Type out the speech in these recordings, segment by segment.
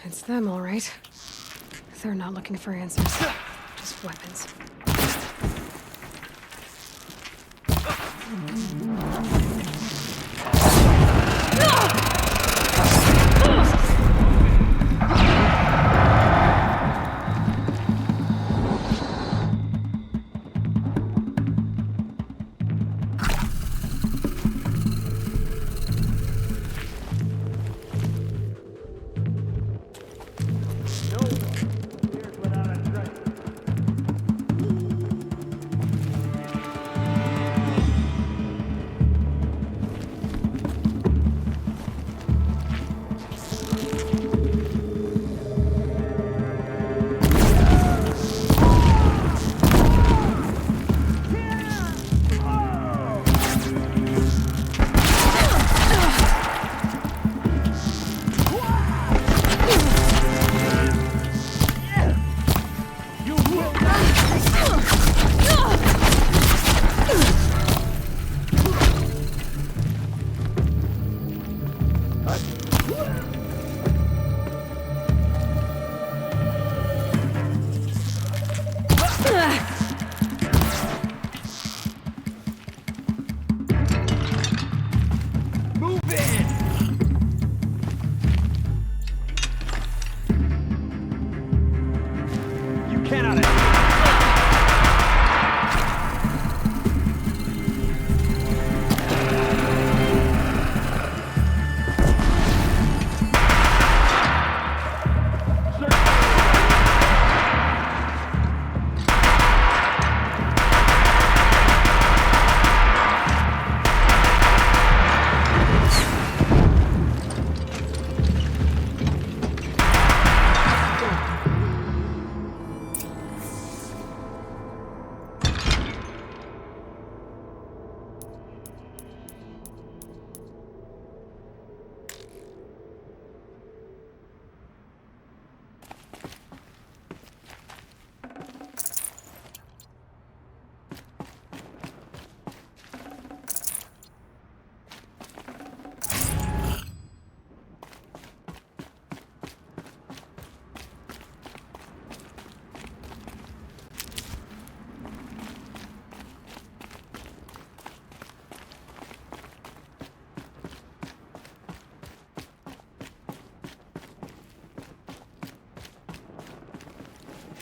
It's them, all right. They're not looking for answers, just weapons.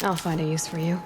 I'll find a use for you.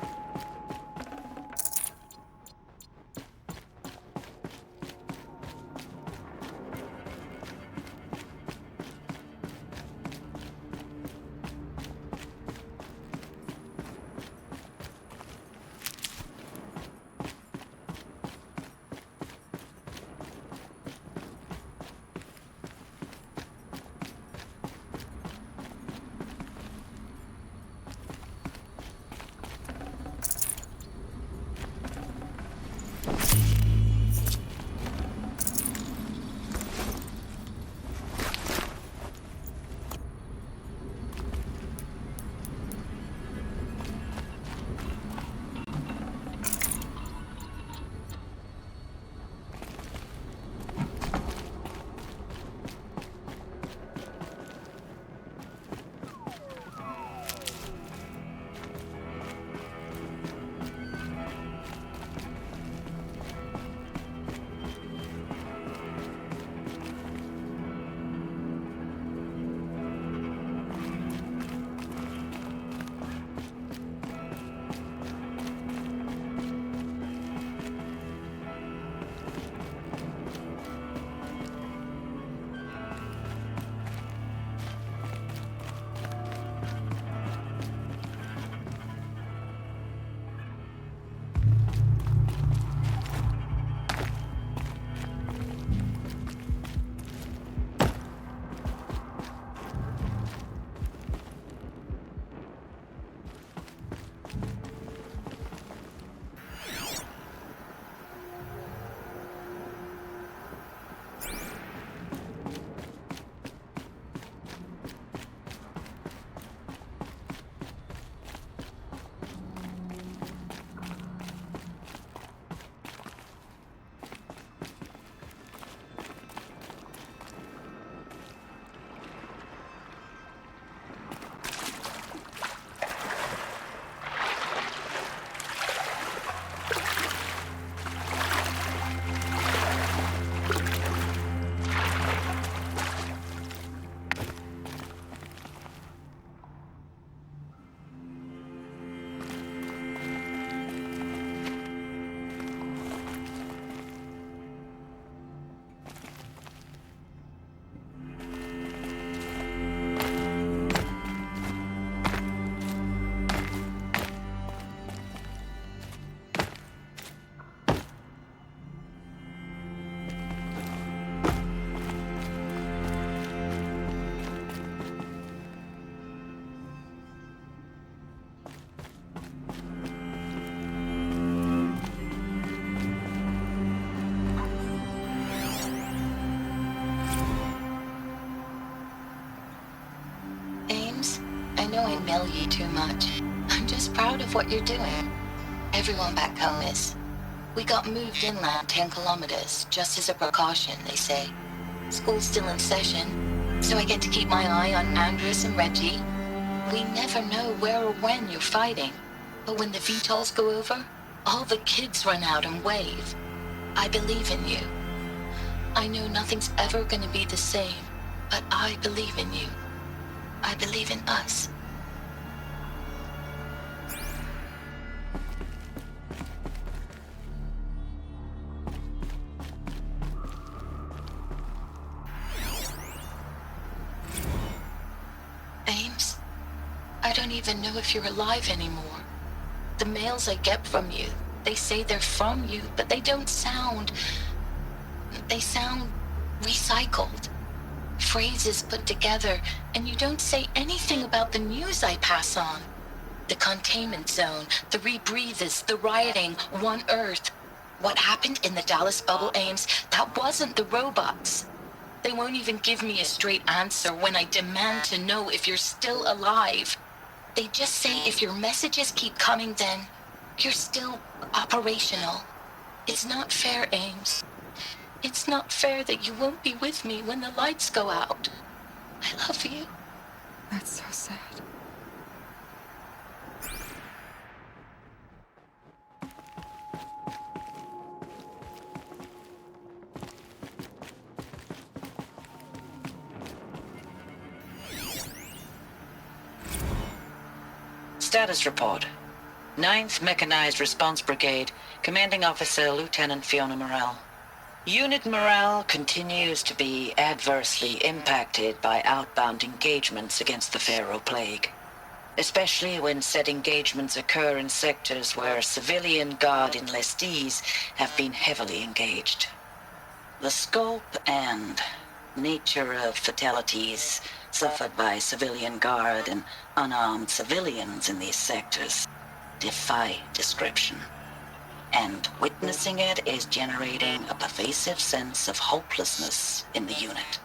know I mail you too much. I'm just proud of what you're doing. Everyone back home is. We got moved inland 10 kilometers, just as a precaution, they say. School's still in session, so I get to keep my eye on Andres and Reggie. We never know where or when you're fighting, but when the VTOLs go over, all the kids run out and wave. I believe in you. I know nothing's ever gonna be the same, but I believe in you. I believe in us. Ames, I don't even know if you're alive anymore. The mails I get from you, they say they're from you, but they don't sound... They sound recycled. Phrases put together, and you don't say anything about the news I pass on. The containment zone, the rebreathers, the rioting, One Earth. What happened in the Dallas bubble, Ames, that wasn't the robots. They won't even give me a straight answer when I demand to know if you're still alive. They just say if your messages keep coming, then you're still operational. It's not fair, Ames. It's not fair that you won't be with me when the lights go out. I love you. That's so sad. Status report. 9th Mechanized Response Brigade, Commanding Officer Lieutenant Fiona Morrell. Unit morale continues to be adversely impacted by outbound engagements against the Pharaoh Plague, especially when said engagements occur in sectors where civilian guard enlistees have been heavily engaged. The scope and nature of fatalities suffered by civilian guard and unarmed civilians in these sectors defy description. And witnessing it is generating a pervasive sense of hopelessness in the unit.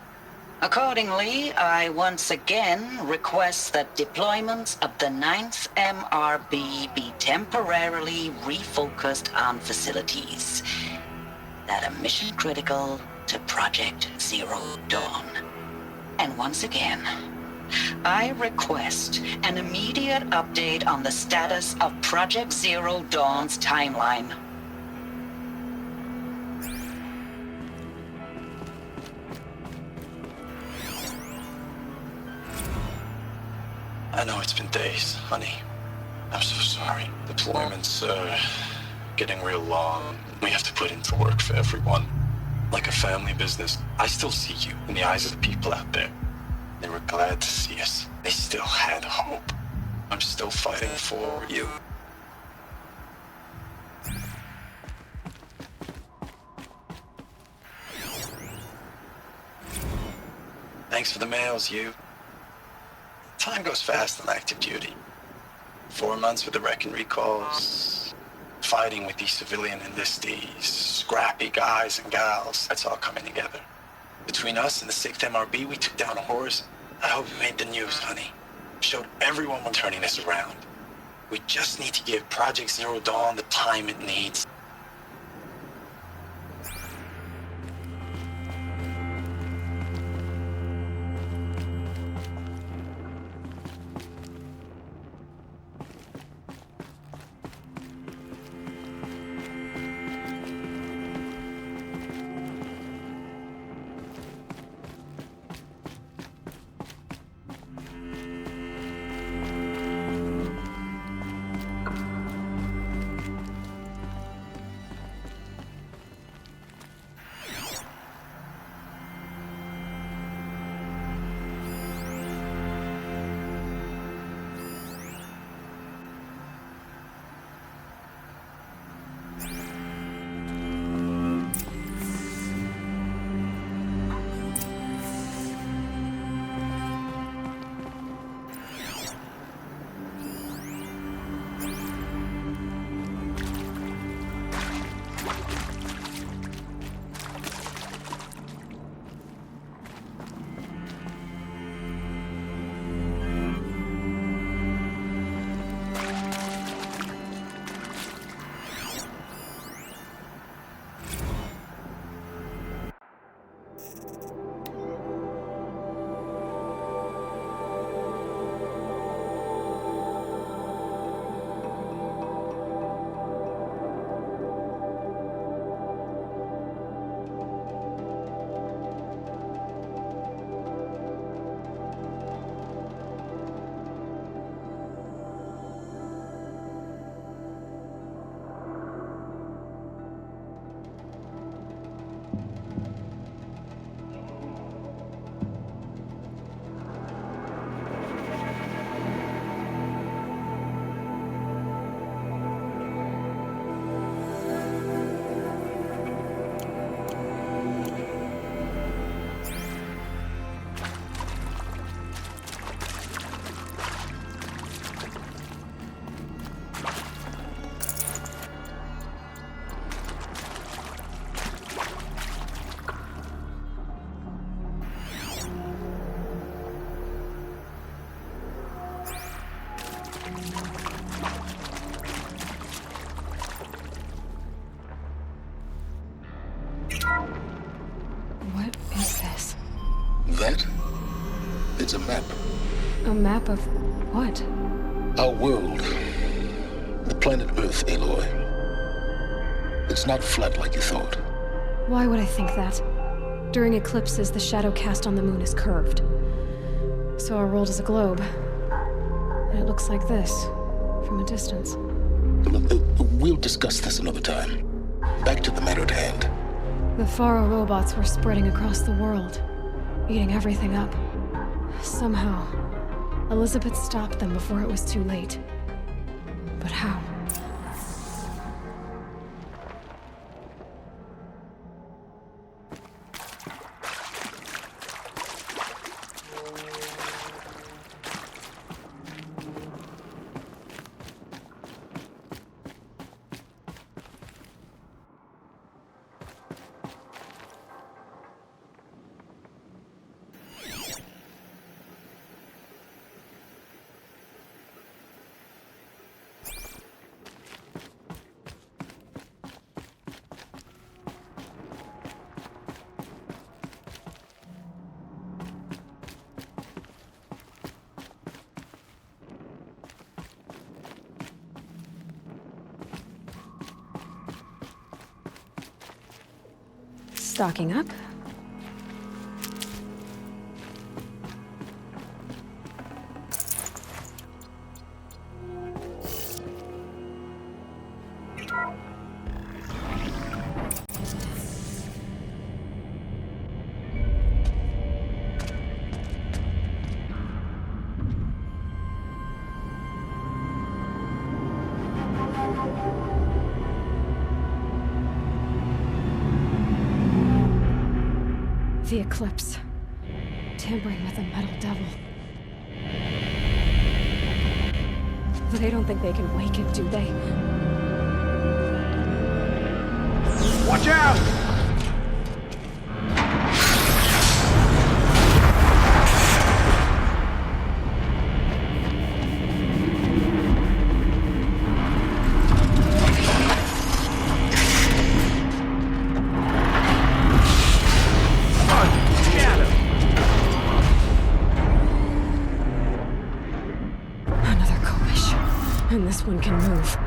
Accordingly, I once again request that deployments of the 9th MRB be temporarily refocused on facilities that are mission critical to Project Zero Dawn. And once again, I request an immediate update on the status of Project Zero Dawn's timeline. I know it's been days, honey. I'm so sorry. Deployments are getting real long. We have to put into work for everyone. Like a family business. I still see you in the eyes of the people out there. They were glad to see us. They still had hope. I'm still fighting for you. Thanks for the mails, you. Time goes fast on active duty. 4 months with the wreck and recalls, fighting with these civilian enlistees, scrappy guys and gals. That's all coming together. Between us and the 6th MRB, we took down a horse. I hope you made the news, honey. Showed everyone we're turning this around. We just need to give Project Zero Dawn the time it needs. a map. A map of what? Our world. The planet Earth, Aloy. It's not flat like you thought. Why would I think that? During eclipses, the shadow cast on the moon is curved. So our world is a globe. And it looks like this, from a distance. We'll discuss this another time. Back to the matter at hand. The Faro robots were spreading across the world, eating everything up. Somehow, Elizabeth stopped them before it was too late. But how? Stocking up. The eclipse. Tampering with the metal devil. They don't think they can wake it, do they? Watch out! And this one can move.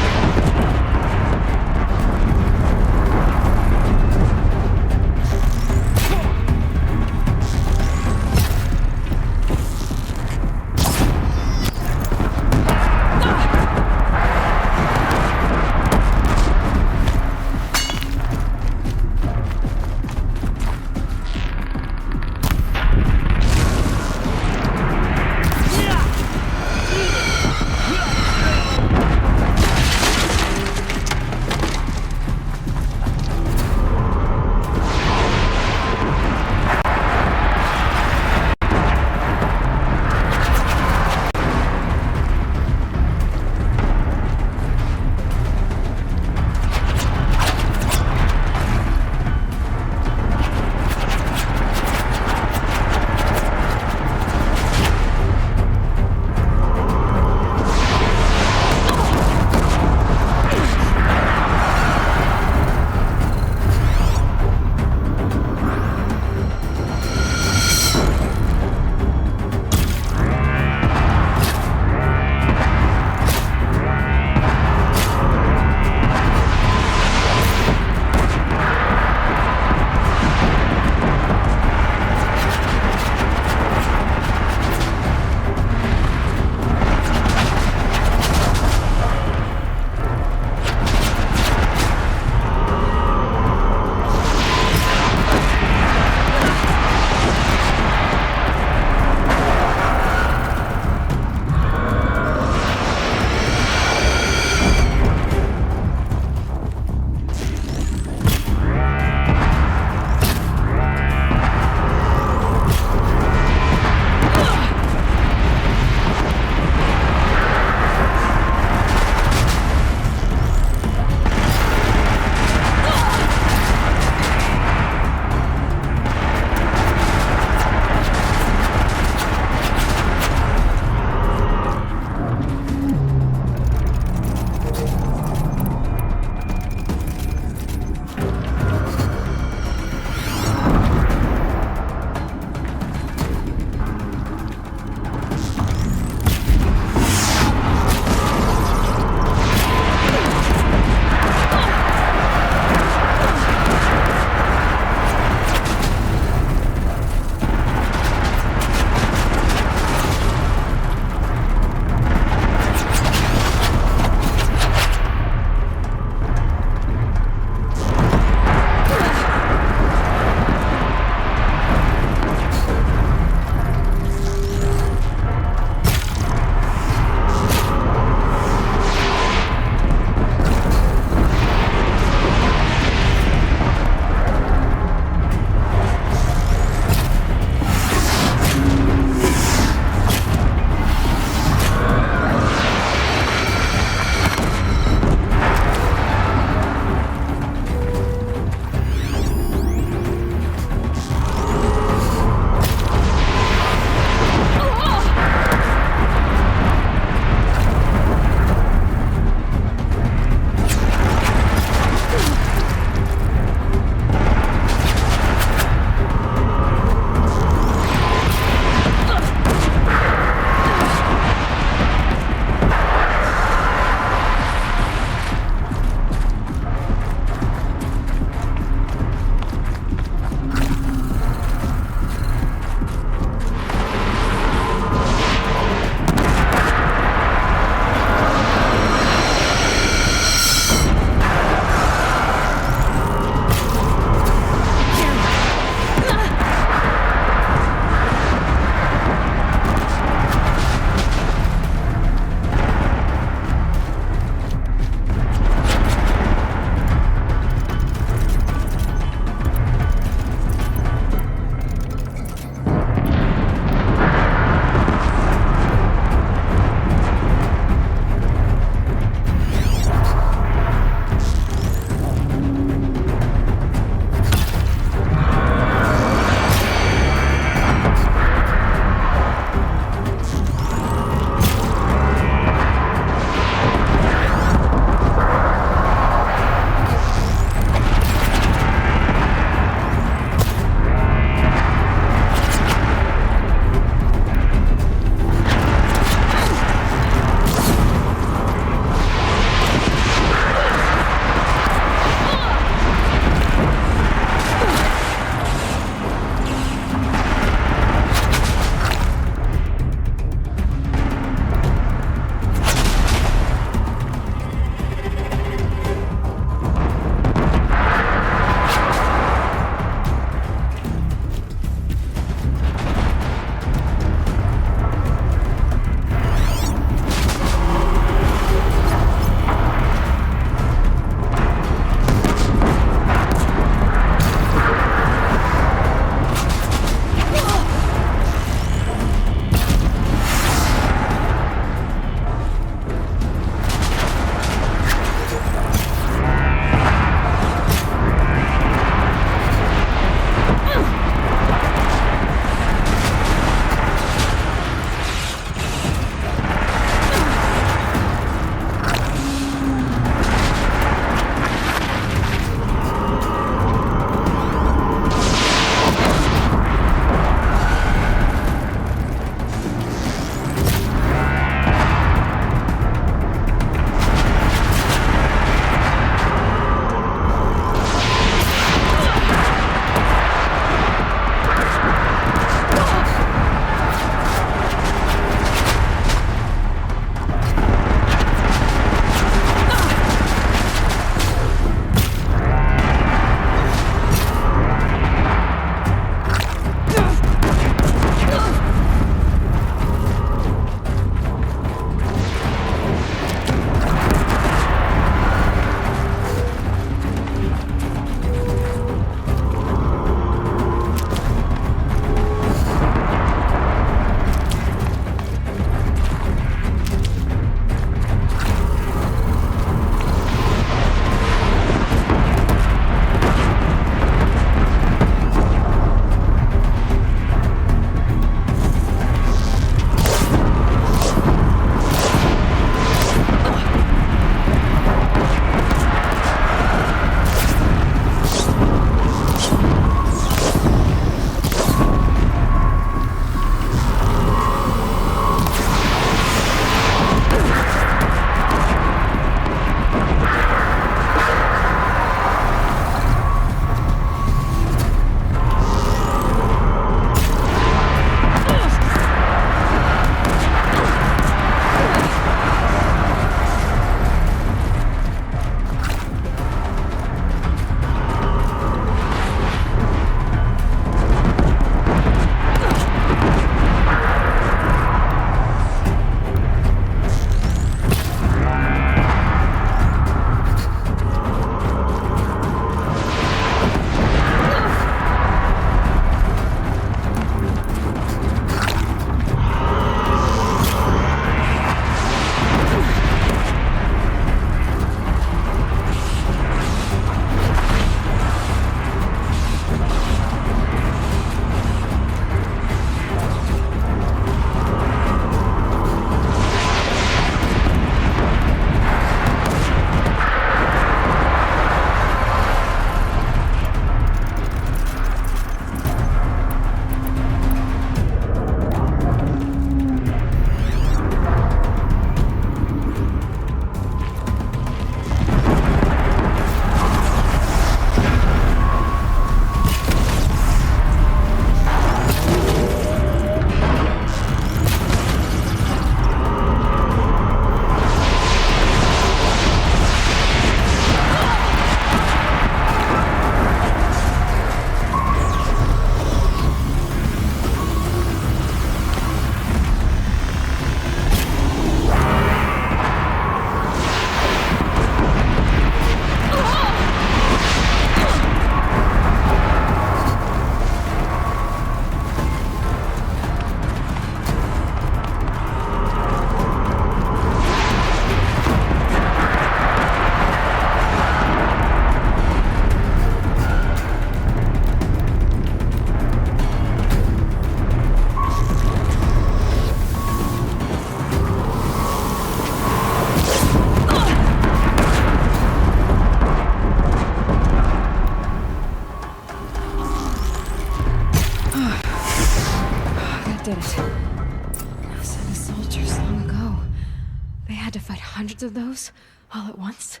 had to fight hundreds of those all at once?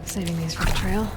Saving these for the trail.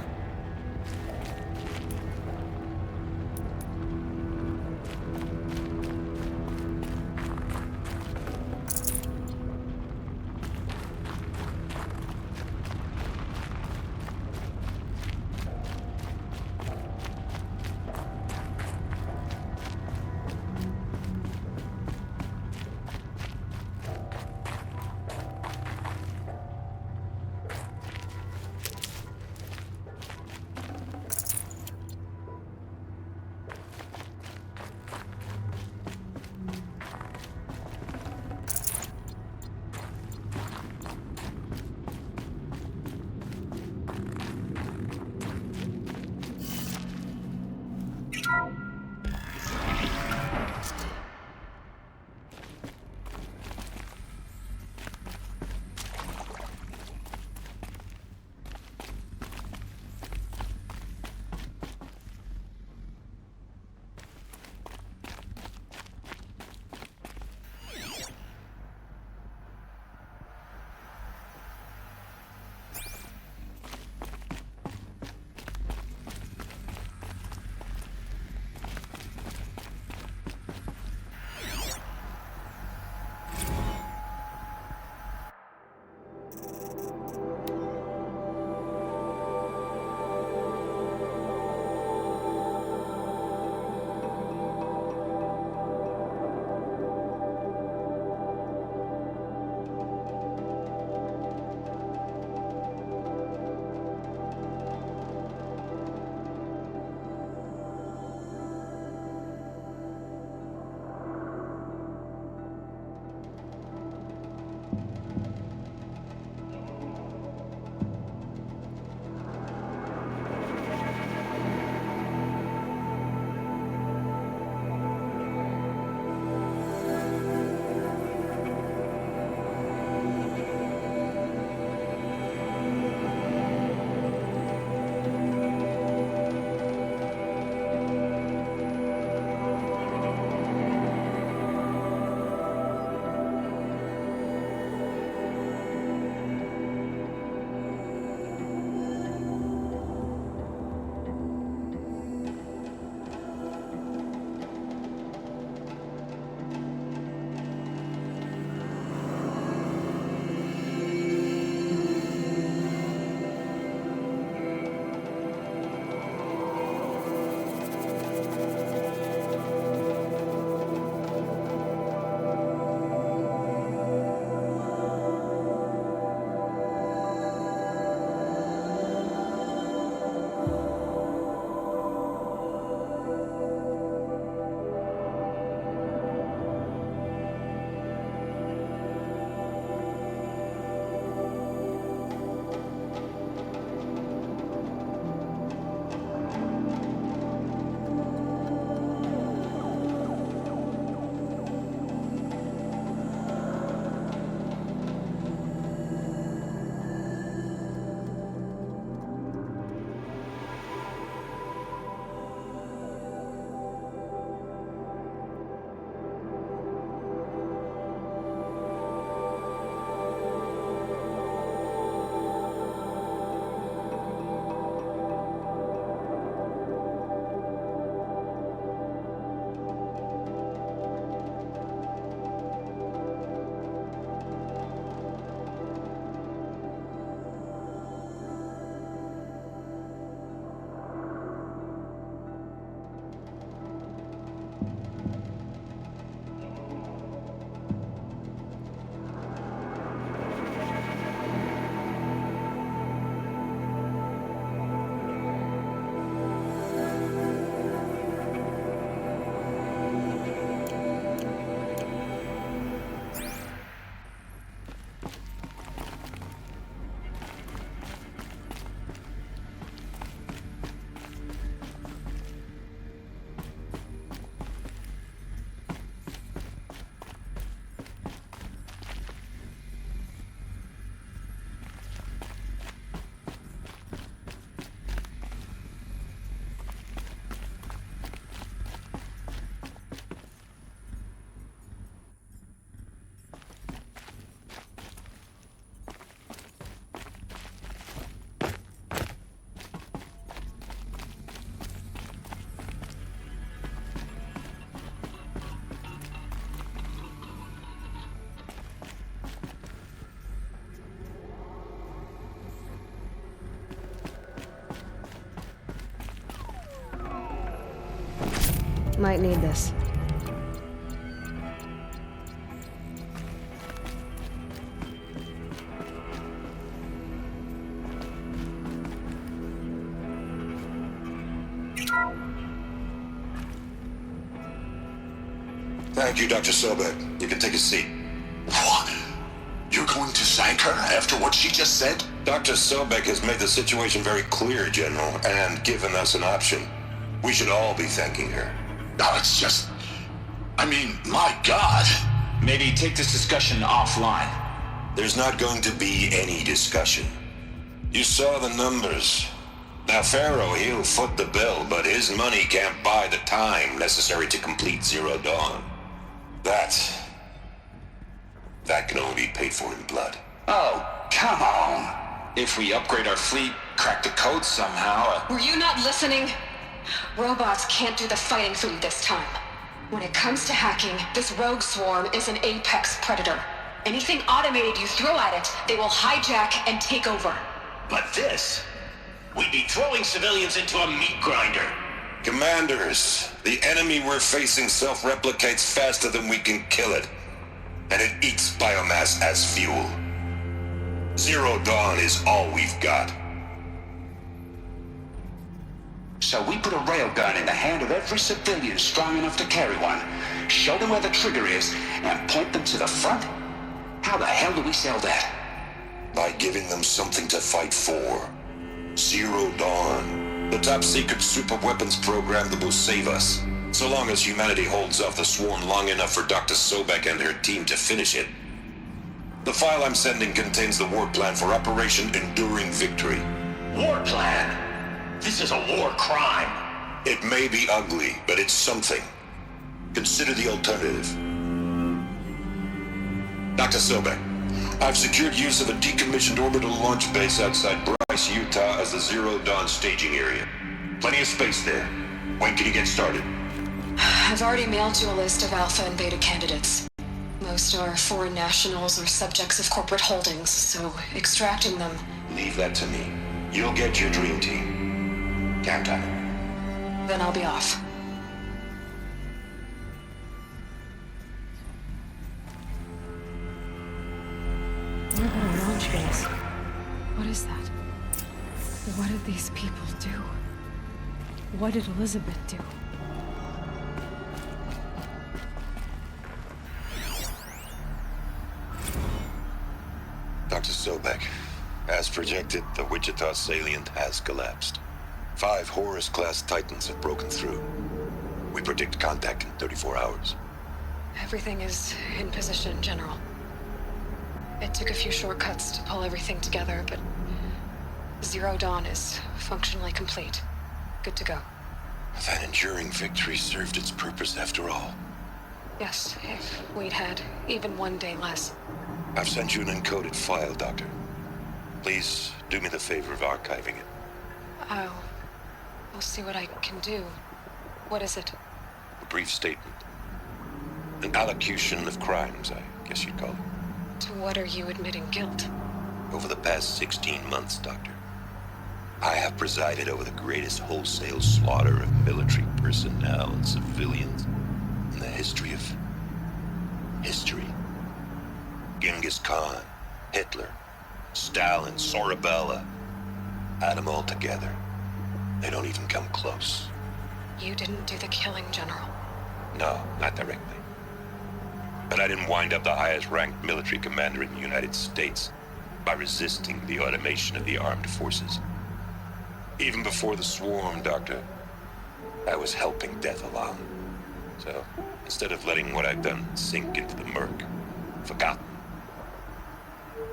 Might need this. Thank you, Dr. Sobek. You can take a seat. What? You're going to thank her after what she just said? Dr. Sobek has made the situation very clear, General, and given us an option. We should all be thanking her. No, it's just... I mean, my God. Maybe take this discussion offline. There's not going to be any discussion. You saw the numbers. Now, Pharaoh, he'll foot the bill, but his money can't buy the time necessary to complete Zero Dawn. That can only be paid for in blood. Oh, come on. If we upgrade our fleet, crack the code somehow... Were you not listening? Robots can't do the fighting for you this time. When it comes to hacking, this rogue swarm is an apex predator. Anything automated you throw at it, they will hijack and take over. But this... we'd be throwing civilians into a meat grinder. Commanders, the enemy we're facing self-replicates faster than we can kill it. And it eats biomass as fuel. Zero Dawn is all we've got. So we put a railgun in the hand of every civilian strong enough to carry one, show them where the trigger is, and point them to the front? How the hell do we sell that? By giving them something to fight for. Zero Dawn. The top-secret super-weapons program that will save us. So long as humanity holds off the swarm long enough for Dr. Sobek and her team to finish it. The file I'm sending contains the war plan for Operation Enduring Victory. War plan? This is a war crime. It may be ugly, but it's something. Consider the alternative. Dr. Sobek, I've secured use of a decommissioned orbital launch base outside Bryce, Utah as the Zero Dawn staging area. Plenty of space there. When can you get started? I've already mailed you a list of alpha and beta candidates. Most are foreign nationals or subjects of corporate holdings, so extracting them... Leave that to me. You'll get your dream team. Count on it. Then I'll be off. Orbital launch base. What is that? What did these people do? What did Elizabeth do? Dr. Sobek, as projected, the Wichita salient has collapsed. 5 Horus-class Titans have broken through. We predict contact in 34 hours. Everything is in position, General. It took a few shortcuts to pull everything together, but Zero Dawn is functionally complete. Good to go. That enduring victory served its purpose after all. Yes, if we'd had even one day less. I've sent you an encoded file, Doctor. Please do me the favor of archiving it. I'll see what I can do. What is it? A brief statement. An allocution of crimes, I guess you'd call it. To what are you admitting guilt? Over the past 16 months, Doctor, I have presided over the greatest wholesale slaughter of military personnel and civilians in the history of history. Genghis Khan, Hitler, Stalin, Sorabella. Add them all together. They don't even come close. You didn't do the killing, General. No, not directly. But I didn't wind up the highest-ranked military commander in the United States by resisting the automation of the armed forces. Even before the swarm, Doctor, I was helping death along. So, instead of letting what I've done sink into the murk, forgotten,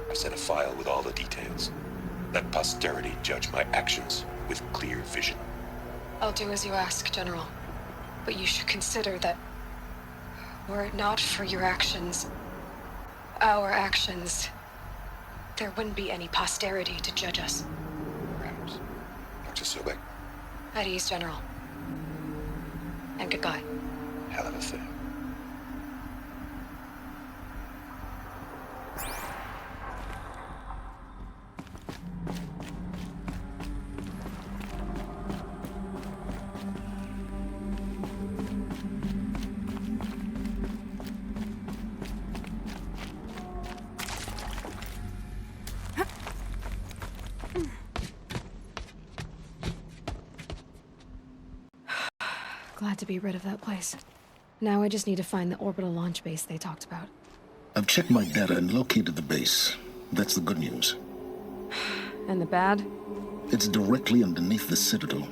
I sent a file with all the details. Let posterity judge my actions with clear vision. I'll do as you ask, General. But you should consider that were it not for your actions, our actions, there wouldn't be any posterity to judge us. Perhaps. Dr. Sobek. At ease, General. And goodbye. Hell of a thing. Glad to be rid of that place. Now I just need to find the orbital launch base they talked about. I've checked my data and located the base. That's the good news. And the bad? It's directly underneath the Citadel.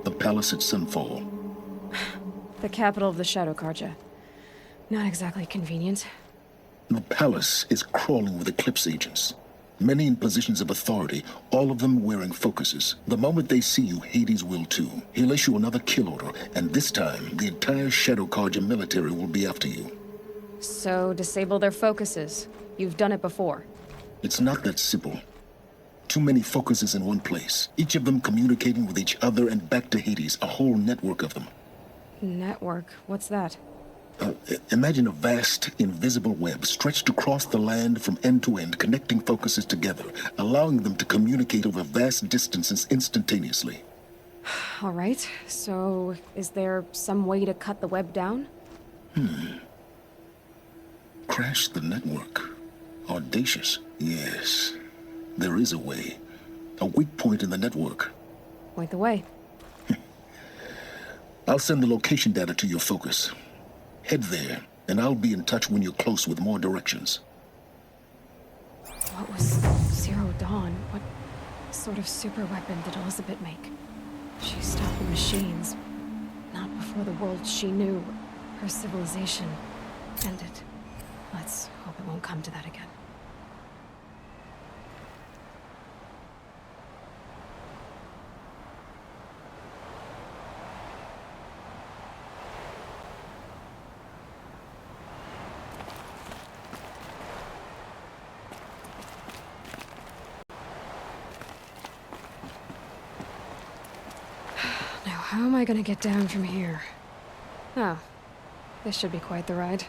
The palace at Sunfall. The capital of the Shadow Carja. Not exactly convenient. The palace is crawling with Eclipse agents. Many in positions of authority, all of them wearing focuses. The moment they see you, Hades will too. He'll issue another kill order, and this time, the entire Shadow Carja military will be after you. So, disable their focuses. You've done it before. It's not that simple. Too many focuses in one place, each of them communicating with each other and back to Hades, a whole network of them. Network? What's that? Imagine a vast, invisible web stretched across the land from end to end, connecting focuses together, allowing them to communicate over vast distances instantaneously. All right, so is there some way to cut the web down? Crash the network. Audacious. Yes, there is a way. A weak point in the network. Point the way. I'll send the location data to your focus. Head there, and I'll be in touch when you're close with more directions. What was Zero Dawn? What sort of super weapon did Elizabeth make? She stopped the machines. Not before the world she knew, her civilization, ended. Let's hope it won't come to that again. Now, how am I gonna get down from here? Oh, this should be quite the ride.